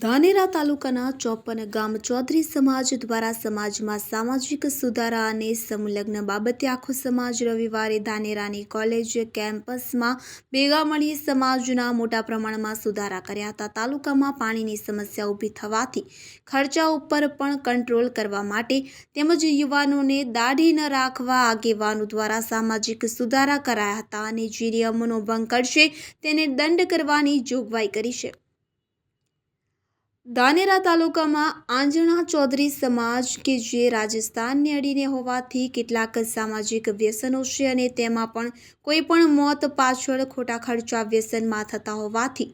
ધાનેરા તાલુકાના 54 ગામ ચૌધરી સમાજ દ્વારા સમાજમાં સામાજિક સુધારા અને સંલગ્ન બાબતે આખો સમાજ રવિવારે ધાનેરાની કોલેજ કેમ્પસમાં ભેગા મળી સમાજના મોટા પ્રમાણમાં સુધારા કર્યા હતા। તાલુકામાં પાણીની સમસ્યા ઊભી થવાથી ખર્ચા ઉપર પણ કંટ્રોલ કરવા માટે તેમજ યુવાનોને દાઢી ન રાખવા આગેવાનો દ્વારા સામાજિક સુધારા કરાયા હતા અને જે નિયમોનો ભંગ કરશે તેને દંડ કરવાની જોગવાઈ કરી છે। ધાનેરા તાલુકામાં આંજણા ચૌધરી સમાજ કે જે રાજસ્થાનને અડીને હોવાથી કેટલાક સામાજિક વ્યસનો છે અને તેમાં પણ કોઈ પણ મોત પાછળ ખોટા ખર્ચા વ્યસનમાં થતા હોવાથી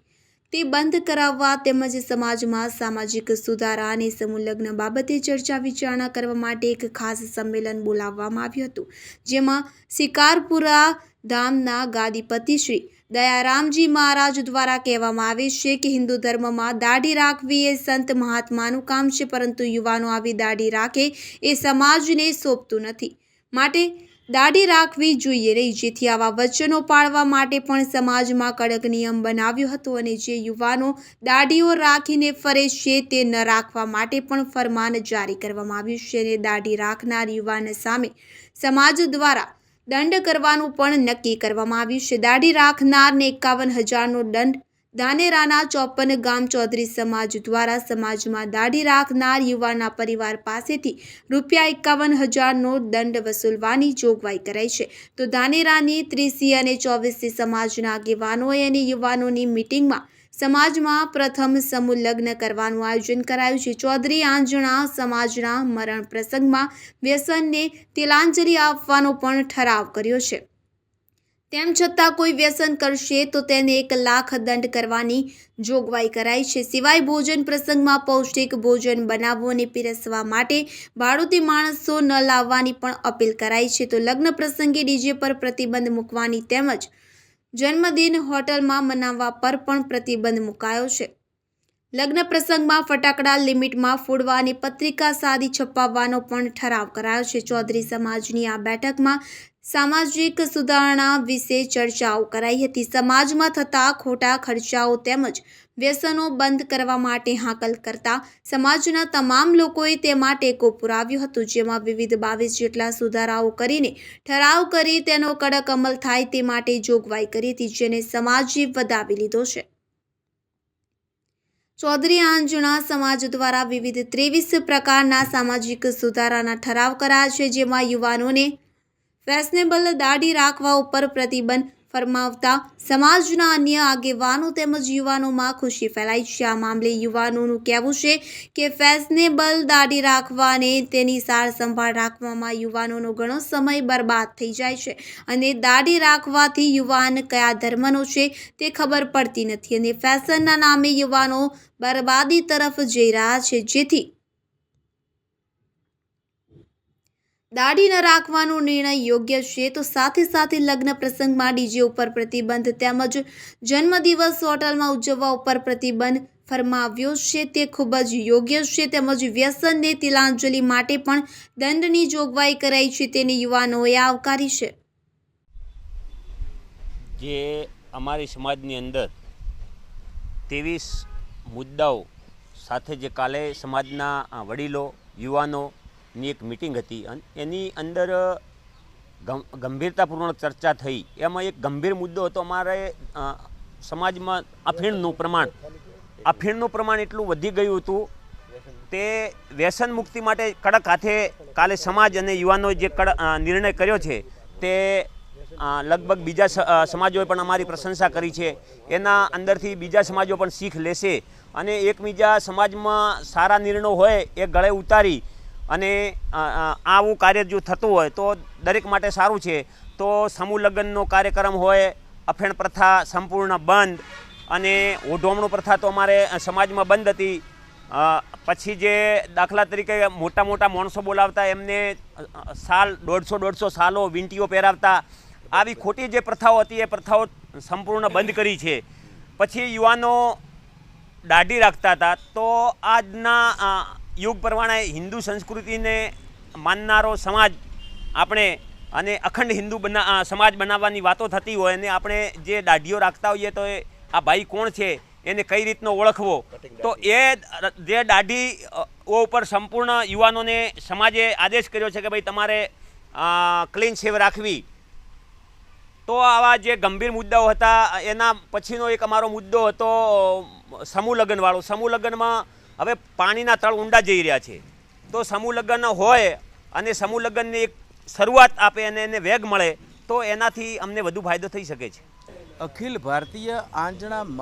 તે બંધ કરાવવા તેમજ સમાજમાં સામાજિક સુધારા અને સંલગ્ન બાબતે ચર્ચા વિચારણા કરવા માટે એક ખાસ સંમેલન બોલાવવામાં આવ્યું હતું, જેમાં શિકારપુરા ધામના ગાદીપતિ શ્રી દયારામજી મહારાજ દ્વારા કહેવામાં આવે છે કે હિન્દુ ધર્મમાં દાઢી રાખવી એ સંત મહાત્માનું કામ છે, પરંતુ યુવાનો આવી દાઢી રાખે એ સમાજને સોંપતું નથી, માટે દાઢી રાખવી જોઈએ નહીં। જેથી આવા વચનો પાળવા માટે પણ સમાજમાં કડક નિયમ બનાવ્યો હતો અને જે યુવાનો દાઢીઓ રાખીને ફરે છે તે ન રાખવા માટે પણ ફરમાન જારી કરવામાં આવ્યું છે અને દાઢી રાખનાર યુવાન સામે સમાજ દ્વારા દંડ કરવાનું પણ નક્કી કરવામાં આવ્યું છે। દાઢી રાખનારને 51,000નો દંડ ધાનેરાના 54 ગામ ચૌધરી સમાજ દ્વારા સમાજમાં દાઢી રાખનાર યુવાનના પરિવાર પાસેથી ₹51,000નો દંડ વસૂલવાની જોગવાઈ કરાઈ છે। તો ધાનેરાની 30 અને 24 સમાજના આગેવાનોએ અને યુવાનોની મિટિંગમાં સમાજમાં પ્રથમ સમૂહ લગ્ન કરવાનું આયોજન કરાયું છે। ચૌધરી આંજણા સમાજના મરણ પ્રસંગમાં વ્યસનને તિલાંજલિ આપવાનો પણ ઠરાવ કર્યો છે। તેમ છતાં કોઈ વ્યસન કરશે તો તેને 1 લાખ દંડ કરવાની જોગવાઈ કરાઈ છે। સિવાય ભોજન પ્રસંગમાં પૌષ્ટિક ભોજન બનાવવું અને પીરસવા માટે ભાડુતી માણસો ન લાવવાની પણ અપીલ કરાઈ છે। તો લગ્ન પ્રસંગે ડીજે પર પ્રતિબંધ મૂકવાની તેમજ જન્મદિન હોટલમાં મનાવવા પર પણ પ્રતિબંધ મુકાયો છે। લગ્ન પ્રસંગમાં ફટાકડા લિમિટમાં ફોડવા અને પત્રિકા સાદી છપાવવાનો પણ ઠરાવ કરાયો છે। ચૌધરી સમાજની આ બેઠકમાં સામાજિક સુધારણા વિશે ચર્ચાઓ કરાઈ હતી। સમાજમાં થતા ખોટા ખર્ચાઓ તેમજ વ્યસનો બંધ કરવા માટે હાકલ કરતા સમાજના તમામ લોકોએ તેમાં ટેકો પુરાવ્યો હતો, જેમાં વિવિધ 22 જેટલા સુધારાઓ કરીને ઠરાવ કરી તેનો કડક અમલ થાય તે માટે જોગવાઈ કરી હતી, જેને સમાજે વધાવી લીધો છે। ચૌધરી આંજણા સમાજ દ્વારા વિવિધ 23 પ્રકારના સામાજિક સુધારાના ઠરાવ કરાયા છે, જેમાં યુવાનોને ફેશનેબલ દાઢી રાખવા ઉપર પ્રતિબંધ ફરમાવતા સમાજના અન્ય આગેવાનો તેમજ યુવાનોમાં ખુશી ફેલાઈ છે। આ મામલે યુવાનોનું કહેવું છે કે ફેશનેબલ દાઢી રાખવા અને તેની સાર સંભાળ રાખવામાં યુવાનોનો ઘણો સમય બરબાદ થઈ જાય છે અને દાઢી રાખવાથી યુવાન કયા ધર્મનો છે તે ખબર પડતી નથી અને ફેશનના નામે યુવાનો બરબાદી તરફ જઈ રહ્યા છે। જેથી દાઢી ન રાખવાનો નિર્ણય યોગ્ય છે। તો સાથે સાથે લગ્ન પ્રસંગમાં ડીજે ઉપર પ્રતિબંધ તેમજ જન્મદિવસ હોટલમાં ઉજવવા ઉપર પ્રતિબંધ ફરમાવ્યો છે તે ખૂબ જ યોગ્ય છે। તેમજ વ્યસનને તિલાંજલિ માટે પણ દંડની જોગવાઈ કરાઈ છે, તેને યુવાનોએ આવકારી છે। જે અમારી સમાજની અંદર 23 મુદ્દાઓ સાથે જે કાલે સમાજના વડીલો યુવાનોની એક મિટિંગ હતી અને એની અંદર ગંભીરતાપૂર્વક ચર્ચા થઈ। એમાં એક ગંભીર મુદ્દો હતો અમારે સમાજમાં અફીણનું પ્રમાણ એટલું વધી ગયું હતું તે વ્યસન મુક્તિ માટે કડક હાથે કાલે સમાજ અને યુવાનોએ જે નિર્ણય કર્યો છે તે લગભગ બીજા સમાજોએ પણ અમારી પ્રશંસા કરી છે। એના અંદરથી બીજા સમાજો પણ શીખ લેશે અને એકબીજા સમાજમાં સારા નિર્ણયો હોય એ ગળે ઉતારી અને આવું કાર્ય જો થતું હોય તો દરેક માટે સારું છે। તો સમૂહ લગ્નનો કાર્યક્રમ હોય, અફેણ પ્રથા સંપૂર્ણ બંધ અને ઓઢવણું પ્રથા તો અમારે સમાજમાં બંધ હતી। પછી જે દાખલા તરીકે મોટા મોટા માણસો બોલાવતા એમને સાલ 150 સાલો વીંટીઓ પહેરાવતા, આવી ખોટી જે પ્રથાઓ હતી એ પ્રથાઓ સંપૂર્ણ બંધ કરી છે। પછી યુવાનો દાઢી રાખતા હતા તો આજના યુગ પ્રમાણે હિન્દુ સંસ્કૃતિને માનનારો સમાજ આપણે અને અખંડ હિન્દુ સમાજ બનાવવાની વાતો થતી હોય અને આપણે જે દાઢીઓ રાખતા હોઈએ તો આ ભાઈ કોણ છે એને કઈ રીતનો ઓળખવો, તો એ જે દાઢી ઉપર સંપૂર્ણ યુવાનોને સમાજે આદેશ કર્યો છે કે ભાઈ તમારે ક્લીન શેવ રાખવી. તો આવા જે ગંભીર મુદ્દાઓ હતા એના પછીનો એક અમારો મુદ્દો હતો સમૂહ લગ્નવાળો. સમૂહ લગ્નમાં હવે પાણીના તળ ઊંડા જઈ રહ્યા છે, તો સમૂહ લગ્ન હોય અને સમૂહ લગ્નની એક શરૂઆત આપે અને એને વેગ મળે તો એનાથી અમને વધુ ફાયદો થઈ શકે છે. અખિલ ભારતીય આંજણાની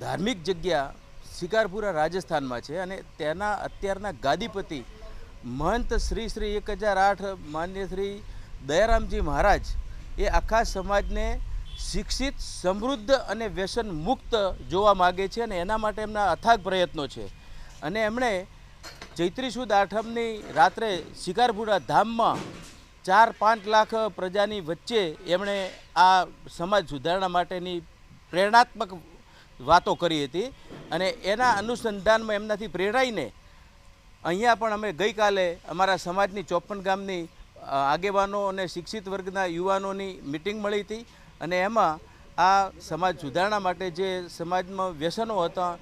ધાર્મિક જગ્યા શિકારપુરા રાજસ્થાનમાં છે અને તેના અત્યારના ગાદીપતિ મહંત શ્રી 1008 માન્ય શ્રી દયારામજી મહારાજ એ આખા સમાજને શિક્ષિત, સમૃદ્ધ અને વ્યસન મુક્ત જોવા માગે છે અને એના માટે એમના અથાગ પ્રયત્નો છે. અને એમણે ચૈત્રી સુદ આઠમની રાત્રે શિકારપુરા ધામમાં 4-5 લાખ પ્રજાની વચ્ચે એમણે આ સમાજ સુધારણા માટેની પ્રેરણાત્મક વાતો કરી હતી અને એના અનુસંધાનમાં એમનાથી પ્રેરાઈને અહીંયા પણ અમે ગઈકાલે અમારા સમાજની 54 ગામની આગેવાનો અને શિક્ષિત વર્ગના યુવાનોની મિટિંગ મળી હતી અને એમાં આ સમાજ સુધારણા માટે જે સમાજમાં વ્યસનો હતા,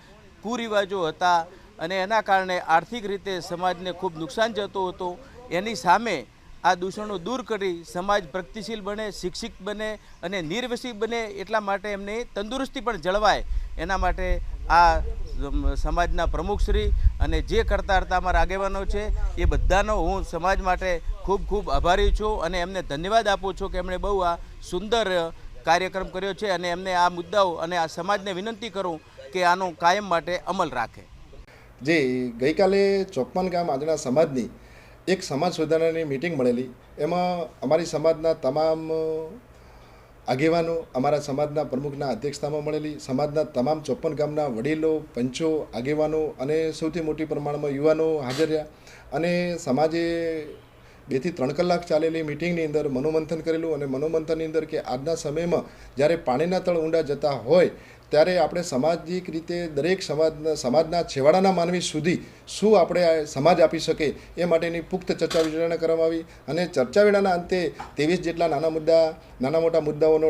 કુરિવાજો હતા અને એના કારણે આર્થિક રીતે સમાજને ખૂબ નુકસાન જતું હતું, એની સામે આ દૂષણો દૂર કરી સમાજ પ્રગતિશીલ બને, શિક્ષિત બને અને નિર્વ્યસની બને એટલા માટે એમની તંદુરસ્તી પણ જળવાય એના માટે આ સમાજના પ્રમુખશ્રી અને જે કરતા હતા અમારા આગેવાનો છે એ બધાનો હું સમાજ માટે ખૂબ ખૂબ આભારી છું અને એમને ધન્યવાદ આપું છું કે એમણે બહુ આ સુંદર કાર્યક્રમ કર્યો છે અને એમને આ મુદ્દાઓ અને આ સમાજને વિનંતી કરું કે આનો કાયમ માટે અમલ રાખે. જે ગઈકાલે 54 ગામ આંજણા સમાજની એક સમાજ સુધારણાની મિટિંગ મળેલી. એમાં અમારી સમાજના તમામ આગેવાનો અમારા સમાજના પ્રમુખના અધ્યક્ષતામાં મળેલી. સમાજના તમામ 54 ગામના વડીલો, પંચો, આગેવાનો અને સૌથી મોટી પ્રમાણમાં યુવાનો હાજર રહ્યા અને સમાજે 2 થી 3 કલાક ચાલેલી મિટિંગની અંદર મનોમંથન કરેલું અને મનોમંથનની અંદર કે આજના સમયમાં જ્યારે પાણીના તળ ઊંડા જતા હોય ત્યારે આપણે સામાજિક રીતે દરેક સમાજના છેવાડાના માનવી સુધી શું આપણે સમાજ આપી શકે એ માટેની પુખ્ત ચર્ચા વિચારણા કરવામાં આવી અને ચર્ચા વિચારણાના અંતે 23 જેટલા નાના મોટા મુદ્દાઓનો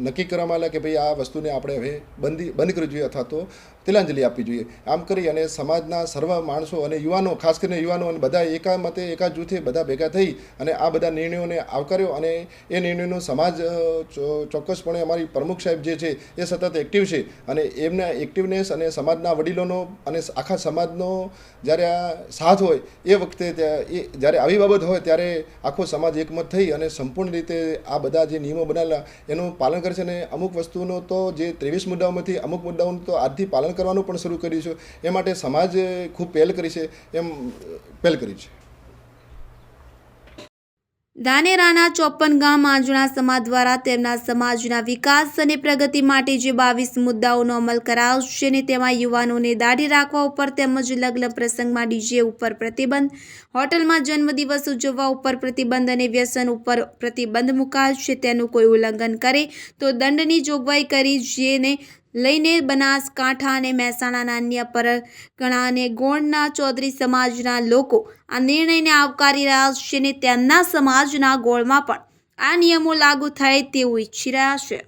નક્કી કરવામાં આવ્યા કે ભાઈ આ વસ્તુને આપણે હવે બંધ કરવી જોઈએ અથવા તો તિલાંજલિ આપવી જોઈએ. આમ કરી અને સમાજના સર્વ માણસો અને યુવાનો, ખાસ કરીને યુવાનો અને બધા એકામતે એકા જૂથે બધા ભેગા થઈ અને આ બધા નિર્ણયોને આવકાર્યો અને એ નિર્ણયનો સમાજ ચોક્કસપણે અમારી પ્રમુખ સાહેબ જે છે એ સતત એક્ટિવ છે અને એમના એક્ટિવનેસ અને સમાજના વડીલોનો અને આખા સમાજનો જ્યારે આ સાથ હોય એ વખતે જ્યારે આવી બાબત હોય ત્યારે આખો સમાજ એકમત થઈ અને સંપૂર્ણ રીતે આ બધા જે નિયમો બનાવેલા એનું પાલન કરે છે અને અમુક વસ્તુનો તો જે 23 મુદ્દાઓમાંથી અમુક મુદ્દાઓનું તો આજથી પાલન કરવાનું પણ શરૂ કર્યું છે. એ માટે સમાજ ખૂબ પહેલ કરી છે છે. ધાનેરાના 54 ગામ આંજણા સમાજ દ્વારા તેમના સમાજના વિકાસ અને પ્રગતિ માટે જે 22 મુદ્દાઓનો અમલ કરાવશે અને તેમાં યુવાનોને દાઢી રાખવા ઉપર તેમજ લગ્ન પ્રસંગમાં ડીજે ઉપર પ્રતિબંધ, હોટલમાં જન્મદિવસ ઉજવવા ઉપર પ્રતિબંધ અને વ્યસન ઉપર પ્રતિબંધ મુકાશે. તેનું કોઈ ઉલ્લંઘન કરે તો દંડની જોગવાઈ કરી, જેને લઈને બનાસકાંઠા અને મહેસાણાના અન્ય પરગણા અને ગોંડના ચૌધરી સમાજના લોકો આ નિર્ણયને આવકારી રહ્યા છે અને તેમના સમાજના ગોળમાં પણ આ નિયમો લાગુ થાય તેવું ઈચ્છી રહ્યા છે.